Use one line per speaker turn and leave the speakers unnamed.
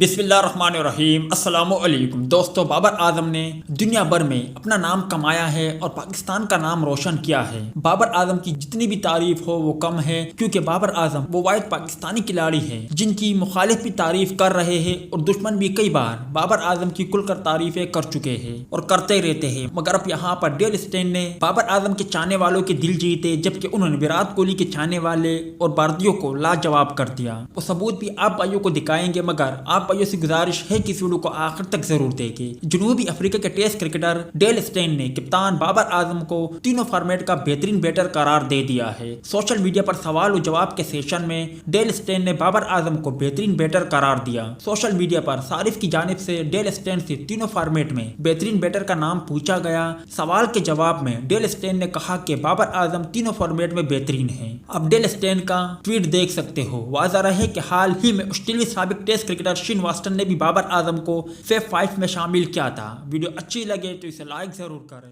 بسم اللہ الرحمن الرحیم۔ السلام علیکم دوستو، بابر اعظم نے دنیا بھر میں اپنا نام کمایا ہے اور پاکستان کا نام روشن کیا ہے۔ بابر اعظم کی جتنی بھی تعریف ہو وہ کم ہے، کیونکہ بابر اعظم وہ واحد پاکستانی کھلاڑی ہے جن کی مخالف بھی تعریف کر رہے ہیں اور دشمن بھی کئی بار بابر اعظم کی کھل کر تعریفیں کر چکے ہیں اور کرتے رہتے ہیں، مگر اب یہاں پر ڈیل اسٹین نے بابر اعظم کے چاہنے والوں کے دل جیتے، جبکہ انہوں نے وراٹ کوہلی کے چاہنے والے اور بھارتیوں کو لاجواب کر دیا۔ وہ ثبوت بھی آپ بھائیوں کو دکھائیں گے، مگر آپ بھائیوں سے گزارش ہے کہ اس ویڈیو کو آخر تک ضرور دیکھیں۔ جنوبی افریقہ کے ٹیسٹ کرکٹر ڈیل اسٹین نے کپتان بابر اعظم کو تینوں فارمیٹ کا بہترین بیٹر قرار دے دیا ہے۔ سوشل میڈیا پر سوال و جواب کے سیشن میں ڈیل اسٹین نے بابر اعظم کو بہترین بیٹر قرار دیا۔ سوشل میڈیا پر صارف کی جانب سے ڈیل اسٹین سے تینوں فارمیٹ میں بہترین بیٹر کا نام پوچھا گیا۔ سوال کے جواب میں ڈیل اسٹین نے کہا کہ بابر اعظم تینوں فارمیٹ میں بہترین ہے۔ اب ڈیل اسٹین کا ٹویٹ دیکھ سکتے ہو۔ واضح رہے کہ حال ہی میں آسٹریلوی سابق ٹیسٹ کرکٹر شین واسٹن نے بھی بابر اعظم کو فیف 5 میں شامل کیا تھا۔ ویڈیو اچھی لگے تو اسے لائک ضرور کریں۔